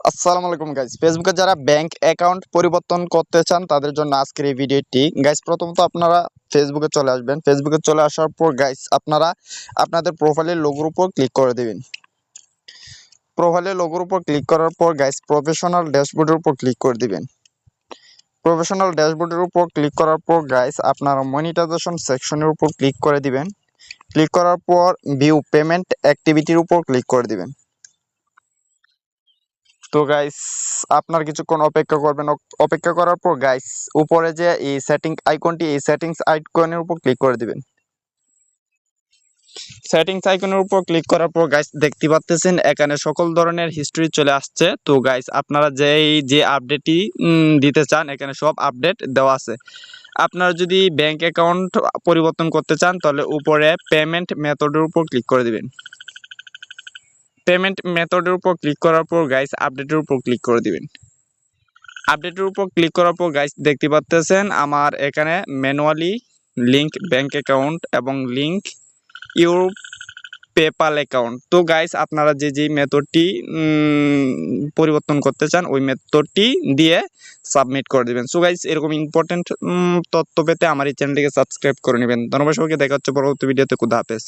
আসসালামু আলাইকুম গাইস। ফেসবুকে যারা ব্যাংক অ্যাকাউন্ট পরিবর্তন করতে চান তাদের জন্য আজকের এই ভিডিওটি। গাইস প্রথমত আপনারা ফেসবুকে চলে আসবেন। ফেসবুকে চলে আসার পর গাইস আপনারা আপনাদের প্রোফাইলের লোগোর উপর ক্লিক করে দিবেন। প্রোফাইলের লোগোর উপর ক্লিক করার পর গাইস প্রফেশনাল ড্যাশবোর্ডের উপর ক্লিক করে দিবেন। প্রফেশনাল ড্যাশবোর্ডের উপর ক্লিক করার পর গাইস আপনারা মনিটাইজেশন সেকশনের উপর ক্লিক করে দিবেন। ক্লিক করার পর ভিউ পেমেন্ট অ্যাক্টিভিটির উপর ক্লিক করে দিবেন। তো গাইস আপনার কিছুক্ষণ অপেক্ষা করবেন। অপেক্ষা করার পর গাইস উপরে যে এই সেটিংস আইকনের উপর ক্লিক করে দিবেন। সেটিংস আইকনের উপর ক্লিক করার পর গাইস দেখতে পাচ্ছেন এখানে সকল ধরনের হিস্ট্রি চলে আসছে। তো গাইস আপনারা যে আপডেটটি দিতে চান এখানে সব আপডেট দেওয়া আছে। আপনারা যদি ব্যাংক অ্যাকাউন্ট পরিবর্তন করতে চান তাহলে উপরে পেমেন্ট মেথডের উপর ক্লিক করে দিবেন। পেমেন্ট মেথডের উপর ক্লিক করার পর গাইস আপডেটের উপর ক্লিক করে দিবেন। আপডেটের উপর ক্লিক করার পর গাইস দেখতে পাচ্ছেন আমার এখানে ম্যানুয়ালি লিংক ব্যাংক অ্যাকাউন্ট এবং লিংক ইউর পেপাল অ্যাকাউন্ট। তো গাইস আপনারা যে মেথডটি পরিবর্তন করতে চান ওই মেথডটি দিয়ে সাবমিট করে দিবেন। সো গাইস এরকম ইম্পর্টেন্ট তথ্য পেতে আমার এই চ্যানেলটিকে সাবস্ক্রাইব করে নেবেন। ধন্যবাদ সবাইকে, দেখা হচ্ছে পরবর্তী ভিডিওতে। খুদা হাফেজ।